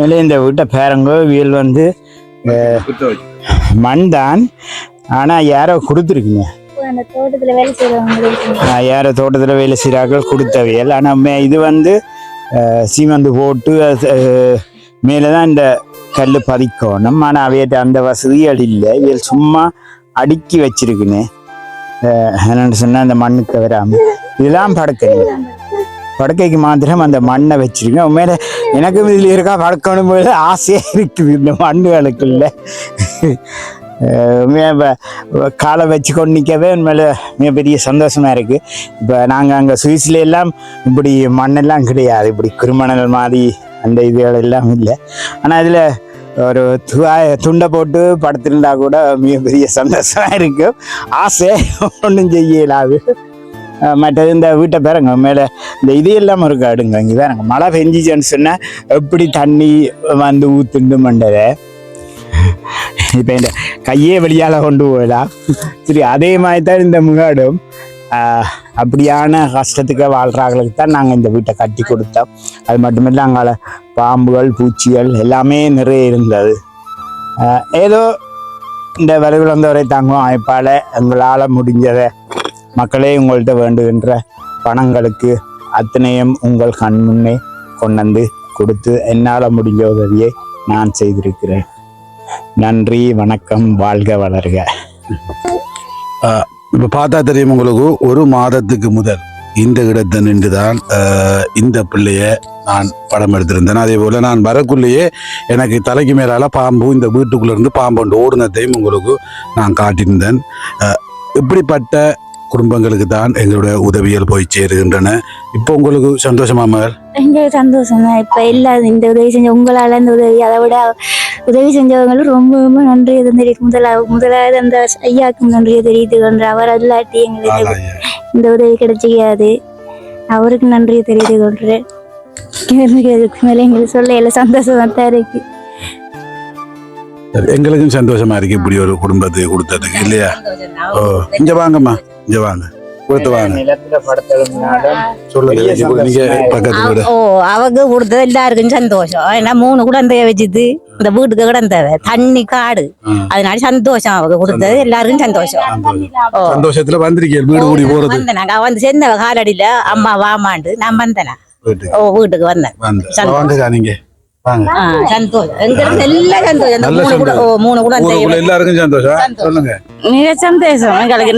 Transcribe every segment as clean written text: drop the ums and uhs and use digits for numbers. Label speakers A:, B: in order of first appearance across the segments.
A: உண்மையிலே இந்த வீட்டை பேரங்கோ வியல் வந்து மண் தான், ஆனால் யாரோ கொடுத்துருக்குங்க. யாரோ தோட்டத்தில் வேலை செய்கிறார்கள் கொடுத்தவியல். ஆனால் இது வந்து சீமந்து போட்டு மேலே தான் இந்த கல் பதிக்கணும். ஆனால் அவையிட்ட அந்த வசதிகள் இல்லை. இதில் சும்மா அடுக்கி வச்சிருக்குன்னு என்னென்னு சொன்னால் அந்த மண்ணுக்கு வராமல் இதெல்லாம் படுக்கைக்கு மாத்திரம் அந்த மண்ணை வச்சிருக்கேன். உண்மையில எனக்கும் இதில் இருக்கா படுக்கணும் போது ஆசையாக இருக்குது. இந்த மண்ணுகளுக்குள்ள காலை வச்சு கொண்டு நிற்கவே உண்மையில மிகப்பெரிய சந்தோஷமாக இருக்குது. இப்போ நாங்கள் அங்கே சுவிஸ்ல எல்லாம் இப்படி மண்ணெல்லாம் கிடையாது, இப்படி குறுமணல் மாதிரி அந்த இதுகள் எல்லாம் இல்லை. ஆனால் இதில் ஒரு துண்டை போட்டு படுத்திருந்தா கூட மிகப்பெரிய சந்தோஷமாக இருக்கும். ஆசை ஒன்றும் செய்யலாது. மற்றது இந்த வீட்டை பேருங்க மேலே இந்த இது எல்லாம் இருக்கு அடுங்க. இங்கே வேறங்க மழை பெஞ்சிச்சுன்னு சொன்னால் எப்படி தண்ணி வந்து ஊத்துண்டு மண்டதை இப்போ இந்த கையே வெளியால் கொண்டு போகலாம். சரி, அதே மாதிரி தான் இந்த முகாடும் அப்படியான கஷ்டத்துக்கு வாழ்கிறாங்களுக்கு தான் நாங்கள் இந்த வீட்டை கட்டி கொடுத்தோம். அது மட்டுமில்லை அங்கால பாம்புகள் பூச்சிகள் எல்லாமே நிறைய இருந்தது. ஏதோ இந்த வலுவிழந்தவரை தாங்கும் அமைப்பால் எங்களால் முடிஞ்சதை மக்களே உங்கள்கிட்ட வேண்டுகின்ற பணங்களுக்கு அத்தனையும் உங்கள் கண் முன்னே கொண்டு கொடுத்து என்னால் முடிஞ்ச உதவியை நான் செய்திருக்கிறேன். நன்றி, வணக்கம், வாழ்க வளர்க.
B: இப்போ பார்த்தா தெரியும் உங்களுக்கு, ஒரு மாதத்துக்கு முதல் இந்த இடத்தை நின்றுதான் இந்த பிள்ளைய நான் படம் எடுத்திருந்தேன். அதே போல் நான் வரக்குள்ளேயே எனக்கு தலைக்கு மேலால பாம்பு இந்த வீட்டுக்குள்ளேருந்து பாம்பு ஓடுனதையும் உங்களுக்கு நான் காட்டியிருந்தேன். இப்படிப்பட்ட குடும்பங்களுக்கு தான் எங்களுடைய உதவிகள் போய் சேருகின்றன. இப்போ உங்களுக்கு சந்தோஷமா மகள்?
C: எங்களுக்கு சந்தோஷம் தான். இப்போ இல்லாத இந்த உதவி செஞ்ச உங்களால் இந்த உதவி, அதை விட உதவி செஞ்சவங்களும் ரொம்ப ரொம்ப நன்றியை தெரிவித்து முதலாவது அந்த ஐயாவுக்கும் நன்றியை தெரிவித்துக்கொண்டு, அவர் இல்லாட்டி எங்களுக்கு இந்த உதவி கிடைச்சிக்காது. அவருக்கு நன்றியை தெரிவித்து கொள்றேன். மேலே எங்களுக்கு சொல்ல எல்லாம் சந்தோஷமா தான் இருக்கு.
B: எங்களுக்கும் சந்தோஷமா இருக்கு இப்படி ஒரு குடும்பத்தை கொடுத்ததுக்கு, இல்லையா? ஓ, இங்க வாங்கம்மா, இங்க வாங்க, கொடுத்து வாங்க.
D: அவங்க கொடுத்தது எல்லாருக்கும் சந்தோஷம். ஏன்னா 3 குழந்தைய வச்சுது இந்த வீட்டுக்கு கிடந்தவ தண்ணி காடு, அதனால சந்தோஷம். அவங்க கொடுத்தது எல்லாருக்கும் சந்தோஷம்.
B: சந்தோஷத்துல வந்திருக்கேன். வீடு கூடி போறது
D: வந்தேன், வந்து சேர்ந்தவ காலடியில அம்மா வாமாண்டு நான் வந்தேன். வீட்டுக்கு வந்தேன்.
B: நீங்க
D: சந்தோஷம். எங்களுக்கு எல்லாம் சந்தோஷம். 3 குழந்தை
B: எல்லாருக்கும் சந்தோஷம். சொல்லுங்க.
D: மிக சந்தோஷம் எங்களுக்கு.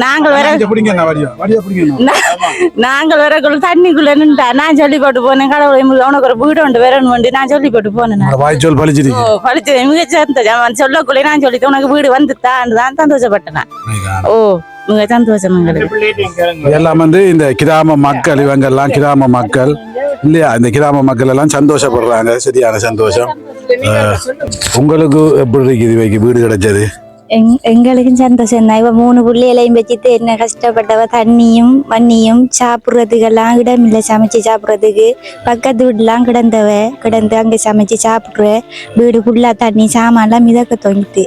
D: நாங்கள் வரக்குள்ள தண்ணிக்குள்ள நின்றா நான் சொல்லி போட்டு போனேன். கடவுளை உனக்கு ஒரு வீடு ஒன்று வரணும் நான் சொல்லி போட்டு போனேன்.
B: வாய்ச்சொல் பழிச்சு
D: மிக சந்தோஷம். சொல்லக்குள்ளே நான் சொல்லிட்டு உனக்கு வீடு வந்துட்டான்னு தான் சந்தோஷப்பட்டேன். ஓ, மிக சந்தோஷம் எங்களுக்கு.
B: எல்லாம் வந்து இந்த கிராம மக்கள், இவங்க எல்லாம் கிராம மக்கள் இல்லையா? இந்த கிராம மக்கள் எல்லாம் சந்தோஷப்படுறாங்க. சரியான சந்தோஷம். உங்களுக்கு எப்படி இருக்குது வீடு கிடைச்சது?
C: எங்களுக்கும் சந்தோஷம் தான். இவ 3 பிள்ளைகளையும் வச்சுட்டு என்ன கஷ்டப்பட்டவ, தண்ணியும் மண்ணியும் சாப்பிட்றதுக்கெல்லாம் இடமில்லை, சமைச்சு சாப்பிட்றதுக்கு. பக்கத்து வீட்டுலாம் கிடந்து அங்கே சமைச்சு சாப்பிட்ருவேன். வீடு ஃபுல்லாக தண்ணி சாமான்லாம் மிதக்க தொங்கிட்டு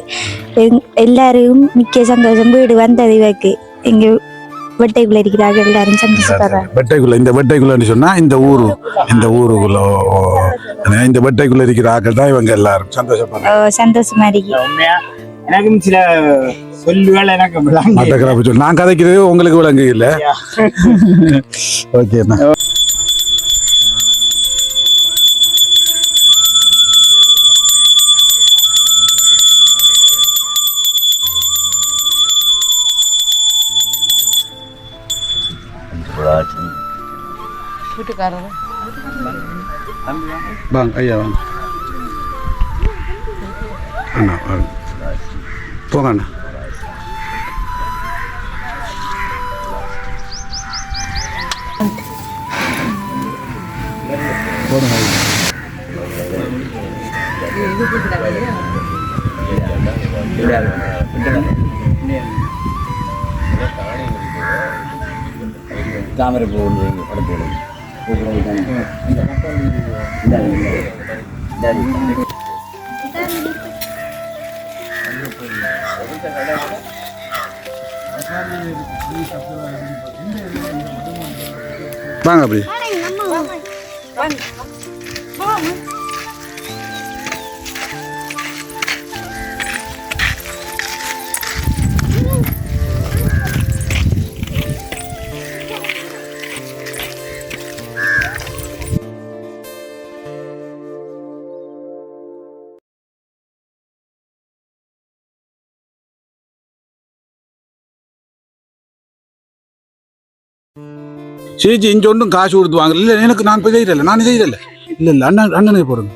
C: எல்லாரும் மிக்க சந்தோஷம். வீடு வந்தது இவக்கு எங்க வெட்டைக்குள்ள இருக்கிறார்கள், எல்லாரும் சந்தோஷப்படுறாங்க.
B: வெட்டைக்குள்ள, இந்த வெட்டைக்குள்ளன்னு சொன்னா இந்த ஊருக்குள்ள இந்த வெட்டைக்குள்ள இருக்கிற ஆக்கள் தான் இவங்க எல்லாரும் சந்தோஷப்படுறாங்க.
C: சந்தோஷமா இருக்கு.
A: எனக்கும் சில சொல்லுகள் எனக்கு
B: நான் கதைக்கிறது உங்களுக்கு விளங்கு இல்ல. ஓகே,
D: வீட்டுக்காரர்
B: வாங்க ஐயா, வாங்க அண்ணா, போங்க அண்ணா.
A: தாமரை பூ
B: வாங்க அப்படி சரி இங்க ஒன்றும் காசு கொடுத்து வாங்கல. இல்லை எனக்கு நான் போய் செய்யல, நான் செய்யல. இல்லை இல்லை அண்ணனுக்கு போடுங்க.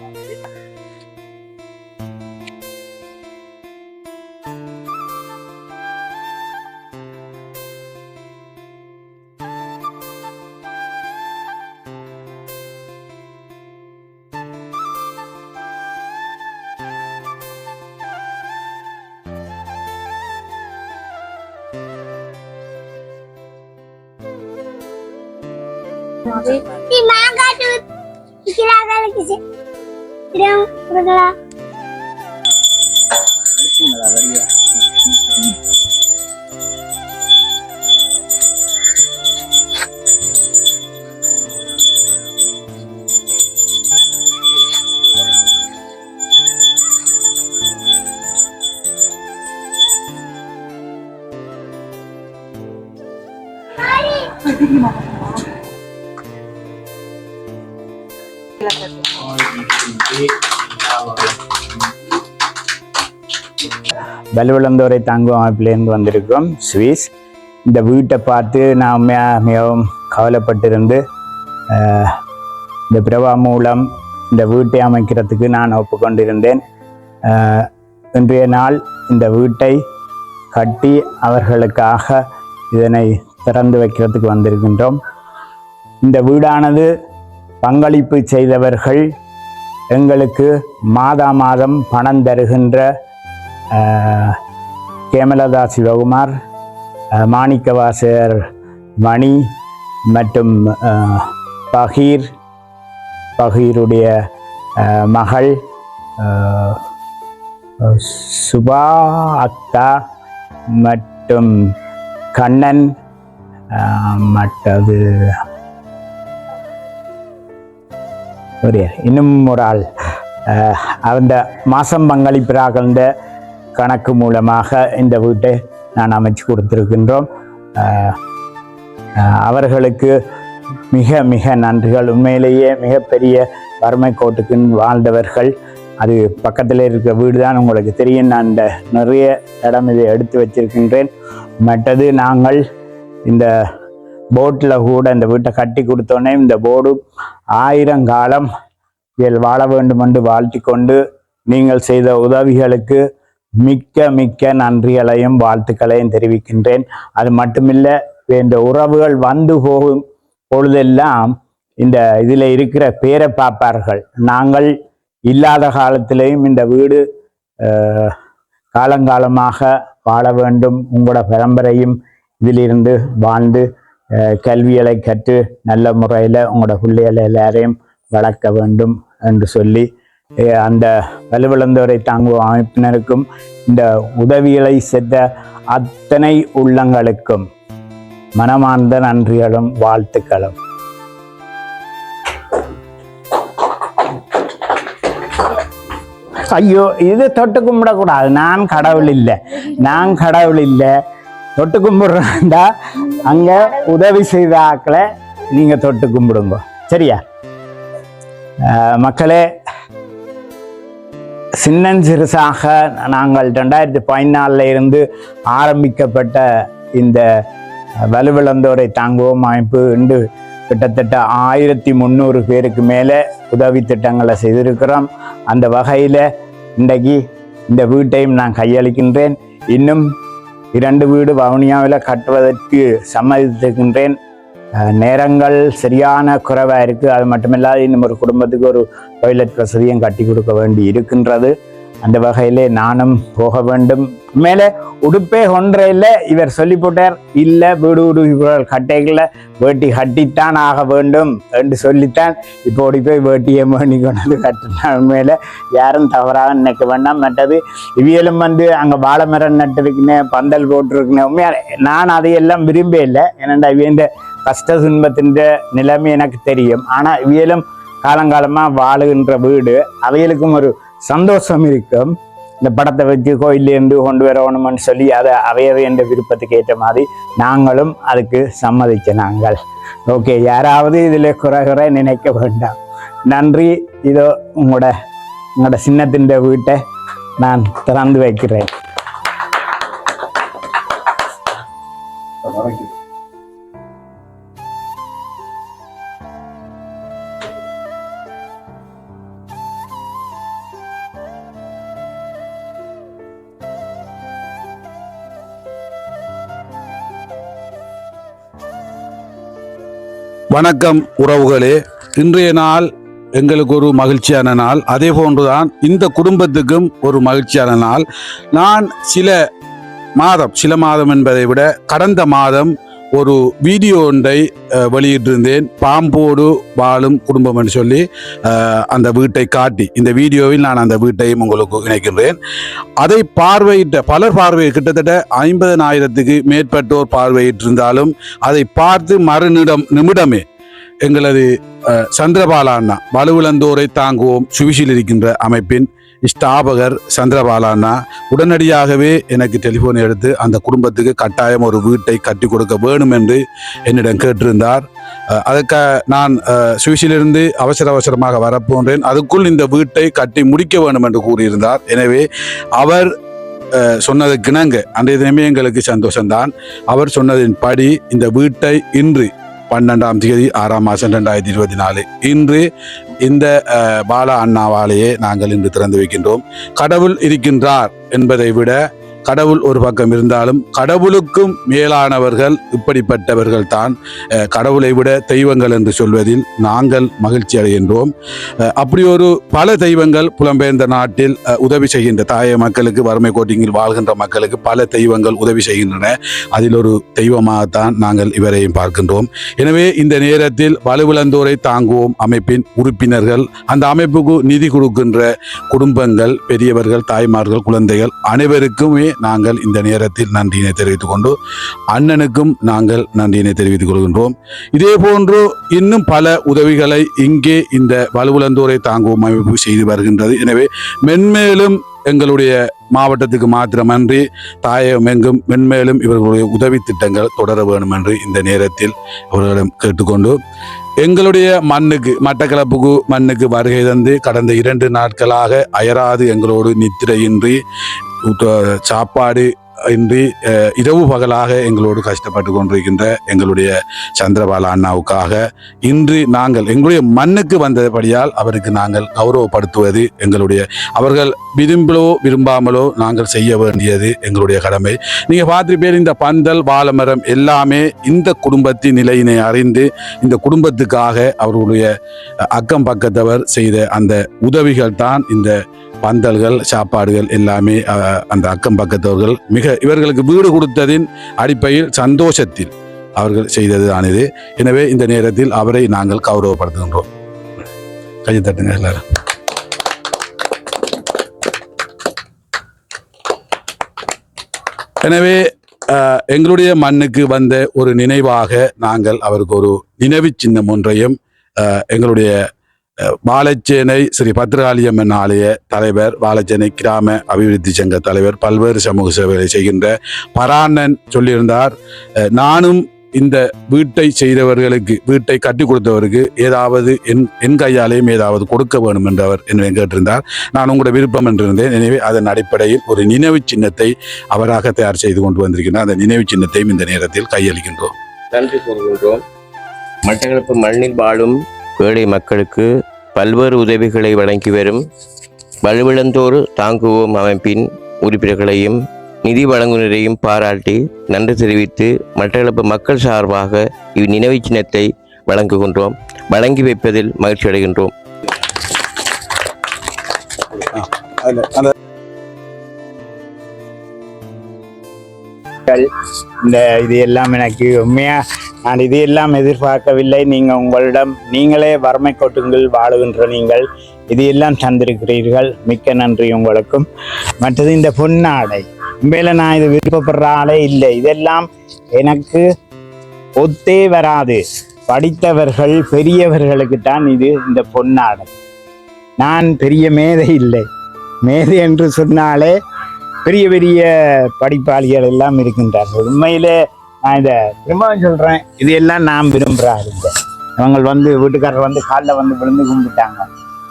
A: வலுவிழந்தோரை தாங்கும் அமைப்பிலிருந்து வந்திருக்கோம் சுவிஸ். இந்த வீட்டை பார்த்து நான் மிகவும் கவலைப்பட்டிருந்து இந்த பிரபா மூலம் இந்த வீட்டை அமைக்கிறதுக்கு நான் ஒப்புக்கொண்டிருந்தேன். இன்றைய நாள் இந்த வீட்டை கட்டி அவர்களுக்காக இதனை திறந்து வைக்கிறதுக்கு வந்திருக்கின்றோம். இந்த வீடானது பங்களிப்பு செய்தவர்கள் எங்களுக்கு மாதம் பணம் தருகின்ற கேமலதா சிவகுமார், மாணிக்கவாசர் மணி மற்றும் பகீருடைய மகள் சுபா அக்கா மற்றும் கண்ணன் மற்றது இன்னும் ஒரு ஆள் அந்த மாசம் பங்களிப்பிறாக கணக்கு மூலமாக இந்த வீட்டை நான் அமைச்சு கொடுத்திருக்கின்றோம். அவர்களுக்கு மிக மிக நன்றிகள். உண்மையிலேயே மிகப்பெரிய வறுமை கோட்டுக்கு வாழ்ந்தவர்கள். அது பக்கத்தில் இருக்கிற வீடு தான் உங்களுக்கு தெரியும். நான் இந்த நிறைய இடம் இதை எடுத்து வச்சிருக்கின்றேன். மற்றது நாங்கள் இந்த போட்டில் கூட இந்த வீட்டை கட்டி கொடுத்தோன்னே இந்த போர்டு 1000 காலம் இதில் வாழ வேண்டும் என்று வாழ்த்தி கொண்டு நீங்கள் செய்த உதவிகளுக்கு மிக்க மிக்க நன்றிகளையும் வாழ்த்துக்களையும் தெரிவிக்கின்றேன். அது மட்டுமில்லை, இந்த உறவுகள் வந்து போகும் பொழுதெல்லாம் இந்த இதில் இருக்கிற பேரை பார்ப்பார்கள். நாங்கள் இல்லாத காலத்திலேயும் இந்த வீடு காலங்காலமாக வாழ வேண்டும், உங்களோட பரம்பரையும் இதிலிருந்து வாழ்ந்து கல்விகளை கற்று நல்ல முறையில் உங்களோட பிள்ளைகளை எல்லாரையும் வளர்க்க வேண்டும் என்று சொல்லி அந்த வலுவிழந்தோரை தாங்கும் அமைப்பினருக்கும் இந்த உதவிகளை செய்த அத்தனை உள்ளங்களுக்கும் மனமார்ந்த நன்றிகளும் வாழ்த்துக்களும். ஐயோ, இது தொட்டு கும்பிடக்கூடாது. நான் கடவுள் இல்லை. தொட்டு கும்பிடுறா அங்க உதவி செய்த ஆக்களை நீங்க தொட்டு கும்பிடுங்க, சரியா? மக்களே, சின்னஞ்சிறுசாக நாங்கள் 2014 இருந்து ஆரம்பிக்கப்பட்ட இந்த வலுவிழந்தோரை தாங்குவோம் அமைப்பு இன்று கிட்டத்தட்ட 1300 பேருக்கு மேலே உதவி திட்டங்களை செய்திருக்கிறோம். அந்த வகையில் இன்றைக்கு இந்த வீட்டையும் நான் கையளிக்கின்றேன். இன்னும் 2 வீடு வவுனியாவில் கட்டுவதற்கு சம்மதித்திருக்கின்றேன். நேரங்கள் சரியான குறைவாக இருக்குது. அது மட்டுமில்லாது இன்னும் ஒரு குடும்பத்துக்கு ஒரு டாய்லெட் வசதியும் கட்டி கொடுக்க வேண்டி இருக்கின்றது. அந்த வகையிலே நானும் போக வேண்டும். மேலே உடுப்பே ஒன்றையில் இவர் சொல்லி போட்டார், இல்லை வீடு கட்டைகளில் வேட்டி கட்டித்தான் ஆக வேண்டும் என்று சொல்லித்தான் இப்போ ஓடி போய் வேட்டியை வேண்டி கொண்டு கட்டினான். உண்மையில் யாரும் தவறாக நினைக்க வேண்டாம். மற்றது இவியலும் அங்கே வாழை மரம் நட்டுருக்குனேன், பந்தல் போட்டிருக்குனேன். உண்மையாக நான் அதையெல்லாம் விரும்பவே இல்லை. ஏனெண்டா இவந்த கஷ்ட துன்பத்தின் நிலைமை எனக்கு தெரியும். ஆனால் இவியலும் காலங்காலமாக வாழுகின்ற வீடு, அவைகளுக்கும் ஒரு சந்தோஷம் இருக்கும். இந்த படத்தை வச்சு கோயிலேருந்து கொண்டு வரணும்னு சொல்லி அதை அவையவை என்ற விருப்பத்துக்கு ஏற்ற மாதிரி நாங்களும் அதுக்கு சம்மதிச்ச நாங்கள். ஓகே, யாராவது இதில் குறை நினைக்க வேண்டாம். நன்றி. இதோ உங்களோட சின்னத்தின் வீட்டை நான் திறந்து வைக்கிறேன்.
B: வணக்கம் உறவுகளே. இன்றைய நாள் எங்களுக்கு ஒரு மகிழ்ச்சியான நாள். அதே போன்றுதான் இந்த குடும்பத்துக்கும் ஒரு மகிழ்ச்சியான நாள். நான் சில மாதம் என்பதை விட கடந்த மாதம் ஒரு வீடியோ ஒன்றை வெளியிட்டிருந்தேன். பாம்போடு வாழும் குடும்பம் என்று சொல்லி அந்த வீட்டை காட்டி, இந்த வீடியோவில் நான் அந்த வீட்டையும் உங்களுக்கு இணைக்கின்றேன். அதை பலர் கிட்டத்தட்ட 50,000க்கு மேற்பட்டோர் பார்வையிட்டிருந்தாலும் அதை பார்த்து நிமிடமே எங்களது சந்திரபாலா அண்ணா, வலுவிழந்தோரை தாங்குவோம் சுவிசில் இருக்கின்ற அமைப்பின் ஸ்தாபகர் சந்திரபாலா அண்ணா உடனடியாகவே எனக்கு டெலிஃபோன் எடுத்து அந்த குடும்பத்துக்கு கட்டாயம் ஒரு வீட்டை கட்டி கொடுக்க வேணும் என்று என்னிடம் கேட்டிருந்தார். அதற்காக நான் சுவிசிலிருந்து அவசரமாக வரப்போன்றேன். அதுக்குள் இந்த வீட்டை கட்டி முடிக்க வேண்டும் என்று கூறியிருந்தார். எனவே அவர் சொன்னதுக்கிணங்க அன்றைய தினமே எங்களுக்கு சந்தோஷம்தான். அவர் சொன்னதின் படி இந்த வீட்டை இன்று 12ஆம் தேதி 6ஆம் மாதம் 2024 இன்று இந்த பாலா அண்ணாவாலேயே நாங்கள் இன்று திறந்து வைக்கின்றோம். கடவுள் இருக்கின்றார் என்பதை விட கடவுள் ஒரு பக்கம் இருந்தாலும் கடவுளுக்கும் மேலானவர்கள் இப்படிப்பட்டவர்கள் தான். கடவுளை விட தெய்வங்கள் என்று சொல்வதில் நாங்கள் மகிழ்ச்சி அடைகின்றோம். அப்படி ஒரு பல தெய்வங்கள் புலம்பெயர்ந்த நாட்டில் உதவி செய்கின்ற தாய மக்களுக்கு, வறுமை கோட்டிங்கில் வாழ்கின்ற மக்களுக்கு பல தெய்வங்கள் உதவி செய்கின்றன. அதில் ஒரு தெய்வமாகத்தான் நாங்கள் இவரையும் பார்க்கின்றோம். எனவே இந்த நேரத்தில் வலுவிழந்தோரை தாங்குவோம் அமைப்பின் உறுப்பினர்கள், அந்த அமைப்புக்கு நிதி கொடுக்கின்ற குடும்பங்கள், பெரியவர்கள், தாய்மார்கள், குழந்தைகள் அனைவருக்குமே நாங்கள் இந்த நேரத்தில் நன்றியினை தெரிவித்துக் கொண்டு அண்ணனுக்கும் நாங்கள் நன்றியினை தெரிவித்துக் கொள்கின்றோம். இதே போன்று இன்னும் பல உதவிகளை இங்கே இந்த வலுவிழந்தோரை தாங்குவோம் அமைப்பு செய்து வருகின்றது. எனவே மென்மேலும் எங்களுடைய மாவட்டத்துக்கு மாத்திரமன்றி தாயகம் எங்கும் மென்மேலும் இவர்களுடைய உதவி திட்டங்கள் தொடர வேண்டும் என்று இந்த நேரத்தில் அவர்களிடம் கேட்டுக்கொண்டு எங்களுடைய மட்டக்களப்புக்கு மண்ணுக்கு வருகை தந்து கடந்த 2 நாட்களாக அயராது எங்களோடு நித்திரையின்றி சாப்பாடு இன்றி இரவு பகலாக எங்களோடு கஷ்டப்பட்டு கொண்டிருக்கின்ற எங்களுடைய சந்திரபாலா அண்ணாவுக்காக இன்று நாங்கள் எங்களுடைய மண்ணுக்கு வந்தபடியால் அவருக்கு நாங்கள் கௌரவப்படுத்துவது அவர்கள் விரும்பாமலோ நாங்கள் செய்ய வேண்டியது எங்களுடைய கடமை. நீங்க பார்த்துருப்பேன், இந்த பந்தல் வாழைமரம் எல்லாமே இந்த குடும்பத்தின் நிலையினை அறிந்து இந்த குடும்பத்துக்காக அவர்களுடைய அக்கம் பக்கத்தவர் செய்த அந்த உதவிகள் தான். இந்த பந்தல்கள், சாப்பாடுகள் எல்லாமே அந்த அக்கம் பக்கத்தவர்கள் இவர்களுக்கு வீடு கொடுத்ததின் அடிப்படையில் சந்தோஷத்தில் அவர்கள் செய்தது தான் இது. எனவே இந்த நேரத்தில் அவரை நாங்கள் கௌரவப்படுத்துகின்றோம். கையை தட்டுங்க எல்லாரும். எனவே எங்களுடைய மண்ணுக்கு வந்த ஒரு நினைவாக நாங்கள் அவருக்கு ஒரு நினைவு சின்னம் ஒன்றையும் எங்களுடைய வாழைச்சேனை ஸ்ரீ பத்ரகாளியம்மன் ஆலய தலைவர், வாழைச்சேனை கிராம அபிவிருத்தி சங்க தலைவர், பல்வேறு சமூக சேவைகளை செய்கின்ற பராணன் சொல்லியிருந்தார், நானும் இந்த வீட்டை செய்தவர்களுக்கு, வீட்டை கட்டி கொடுத்தவருக்கு ஏதாவது என் கையாலேயும் ஏதாவது கொடுக்க வேண்டும் என்று அவர் என்னை கேட்டிருந்தார். நான் உங்களோட விருப்பம் என்றிருந்தேன். எனவே அதன் அடிப்படையில் ஒரு நினைவு சின்னத்தை அவராக தயார் செய்து கொண்டு வந்திருக்கின்றார். அந்த நினைவு சின்னத்தையும் இந்த நேரத்தில் கையளிக்கின்றோம்.
E: நன்றி கூறுகின்றோம். மட்டக்களப்பு மண்ணில் வாழும் ஏழை மக்களுக்கு பல்வேறு உதவிகளை வழங்கி வரும் வலுவிழந்தோர் தாங்குவோம் அமைப்பின் உறுப்பினர்களையும் நிதி வழங்குனரையும் பாராட்டி நன்றி தெரிவித்து மட்டக்களப்பு மக்கள் சார்பாக இந்நினைவு சின்னத்தை வழங்குகின்றோம். வழங்கி வைப்பதில் மகிழ்ச்சி அடைகின்றோம்.
A: இது எல்லாம் எனக்கு உண்மையா நான் இதையெல்லாம் எதிர்பார்க்கவில்லை. நீங்களே வறுமை கோட்டுங்கள் வாழுகின்ற நீங்கள் இதையெல்லாம் தந்திருக்கிறீர்கள். மிக்க நன்றி உங்களுக்கும். மற்றது இந்த பொன்னாடை உண்மையில நான் இது விருப்பப்படுற ஆளே இல்லை. இதெல்லாம் எனக்கு ஒத்தே வராது. படித்தவர்கள் பெரியவர்களுக்கு தான் இந்த பொன்னாடை. நான் பெரிய மேதை இல்லை. மேதை என்று சொன்னாலே பெரிய பெரிய படிப்பாளிகள் எல்லாம் இருக்கின்றார்கள். உண்மையிலே நான் இதை திரும்ப சொல்றேன், இது எல்லாம் நான் விரும்புகிறாரு. அவங்க வீட்டுக்காரர் காலில் விழுந்து கும்பிட்டாங்க.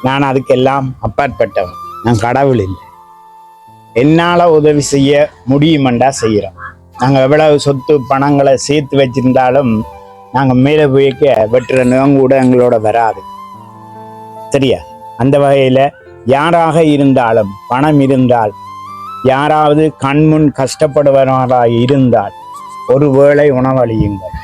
A: நான் அதுக்கெல்லாம் அப்பாற்பட்டவன். நான் கடவுள் இல்லை. என்னால் உதவி செய்ய முடியுமெண்டா செய்கிறோம். நாங்கள் எவ்வளவு சொத்து பணங்களை சேர்த்து வச்சிருந்தாலும் நாங்கள் மேலே போய்க்க வெட்டுற கூட எங்களோட வராது. சரியா? அந்த வகையில் யாராக இருந்தாலும் பணம் இருந்தால், யாராவது கண்முன் கஷ்டப்படுவராக இருந்தால் ஒரு வேளை உணவளியுங்கள்.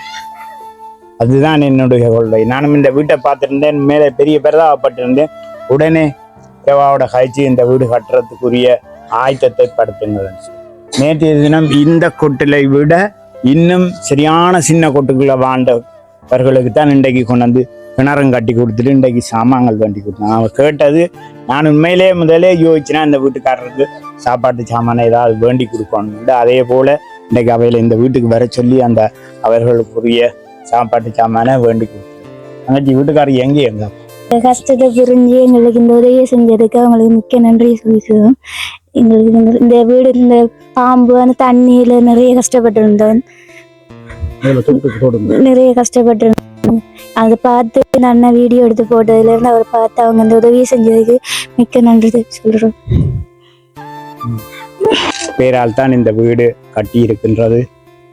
A: அதுதான் என்னுடைய கொள்கை. நானும் இந்த வீட்டை பார்த்துருந்தேன், மேலே பெரிய பெரிதாகப்பட்டிருந்தேன். உடனே தேவாவோட கழிச்சு இந்த வீடு கட்டுறதுக்குரிய ஆயத்தத்தை படுத்துங்கள். நேற்றைய தினம் இந்த கொட்டிலை விட இன்னும் சரியான சின்ன கொட்டுக்குள்ள வாழ்ந்தவர்களுக்கு தான் இன்றைக்கு கொண்டு வந்து கிணறும் கட்டி கொடுத்துட்டு இன்றைக்கு சாமான்கள் வண்டி கொடுத்தாங்க. அவன் கேட்டது, நான் உண்மையிலே முதலே யோசிச்சுனா இந்த வீட்டுக்காரருக்கு சாப்பாட்டு சாமானை ஏதாவது வேண்டி கொடுக்கணும். அதே போல் இன்றைக்கு அவையில் இந்த வீட்டுக்கு வர சொல்லி அந்த அவர்களுக்குரிய சாப்பாட்டு சாமானை வேண்டி கொடுத்தேன். அங்கச்சி வீட்டுக்காரர் எங்க
C: கஷ்டத்தை புரிஞ்சு எங்களுக்கு இந்த உதவியை செஞ்சதுக்கு அவங்களுக்கு மிக்க நன்றி சொல்லிக்கிறோம். எங்களுக்கு இந்த வீடு, இந்த பாம்பு அந்த தண்ணியில நிறைய கஷ்டப்பட்டிருந்தோம். அதை பார்த்து நான் வீடியோ எடுத்து போட்டதுல இருந்து அவர் பார்த்து அவங்க இந்த உதவியை செஞ்சதுக்கு மிக்க நன்றி சொல்றோம்.
A: பெயரால் தான் இந்த வீடு கட்டி இருக்கின்றது.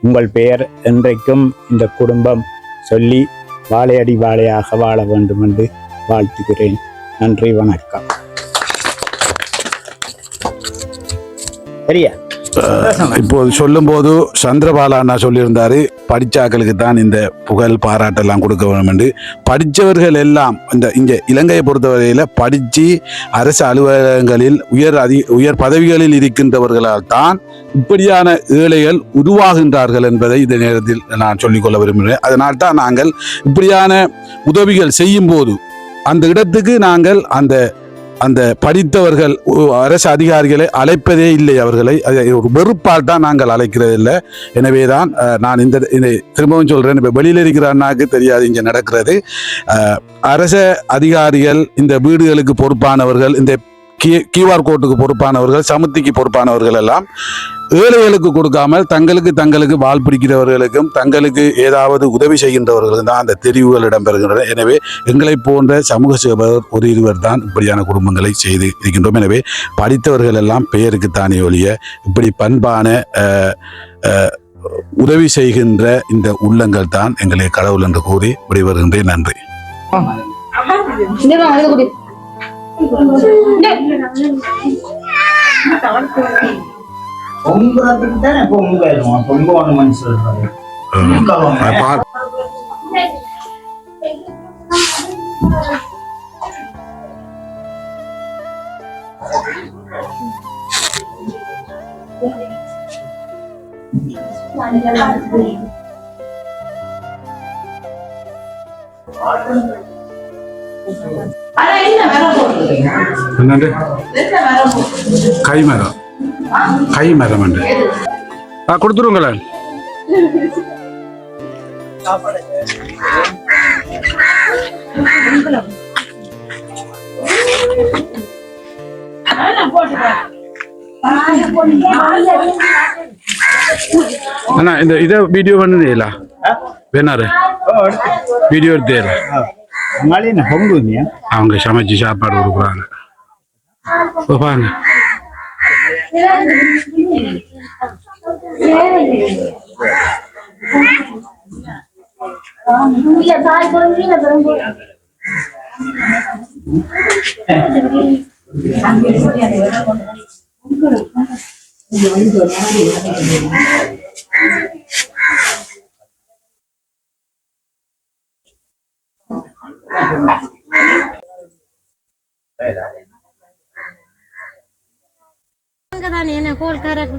A: உங்கள் பெயர் என்றைக்கும் இந்த குடும்பம் சொல்லி வாழையடி வாழையாக வாழ வேண்டும் என்று வாழ்த்துகிறேன். நன்றி, வணக்கம். சரியா?
B: இப்போது சொல்லும் போது சந்திரபாலா அண்ணா சொல்லியிருந்தாரு, படிச்சாக்களுக்கு தான் இந்த புகழ் பாராட்டெல்லாம் கொடுக்க வேண்டும் என்று. படித்தவர்கள் எல்லாம் இங்கே இலங்கையை பொறுத்தவரையில் படித்து அரசு அலுவலகங்களில் உயர் பதவிகளில் இருக்கின்றவர்களால் தான் இப்படியான ஏழைகள் உருவாகின்றார்கள் என்பதை இந்த நேரத்தில் நான் சொல்லிக்கொள்ள விரும்புகிறேன். அதனால் தான் நாங்கள் இப்படியான உதவிகள் செய்யும் போது அந்த இடத்துக்கு நாங்கள் அந்த படித்தவர்கள் அரசு அதிகாரிகளை அழைப்பதே இல்லை. அவர்களை ஒரு வெறுப்பால் தான் நாங்கள் அழைக்கிறது இல்லை. எனவே தான் நான் இந்த திரும்பவும் சொல்கிறேன், இப்போ வெளியில் இருக்கிற அண்ணாக்கு தெரியாது இங்கே நடக்கிறது. அரசு அதிகாரிகள், இந்த வீடுகளுக்கு பொறுப்பானவர்கள், இந்த கியூஆர் கோட்டுக்கு பொறுப்பானவர்கள், சமுத்திக்கு பொறுப்பானவர்கள் எல்லாம் ஏழைகளுக்கு கொடுக்காமல் தங்களுக்கு வாழ் பிடிக்கிறவர்களுக்கும் தங்களுக்கு ஏதாவது உதவி செய்கின்றவர்களுக்கும் தான் அந்த தெரிவுகள் இடம்பெறுகின்றன. எனவே எங்களை போன்ற சமூக சேவகர் ஒரு இருவர் தான் இப்படியான குடும்பங்களை செய்து இருக்கின்றோம். எனவே படித்தவர்கள் எல்லாம் பெயருக்குத்தானே ஒழிய இப்படி பண்பான உதவி செய்கின்ற இந்த உள்ளங்கள் தான் எங்களை கடவுள் என்று கூறி விடைபெறுகின்றேன். நன்றி. என்னண்டு கை மரம் உண்டு கொடுத்துருங்களேன். அண்ணா இந்த இதை வீடியோ பண்ணுறீங்களா? வேணாரு வீடியோ எடுத்து அவங்க சமைச்சு சாப்பாடு கொடுக்குறாங்க. பாருங்க.
F: என்ன கோல் காரக்கு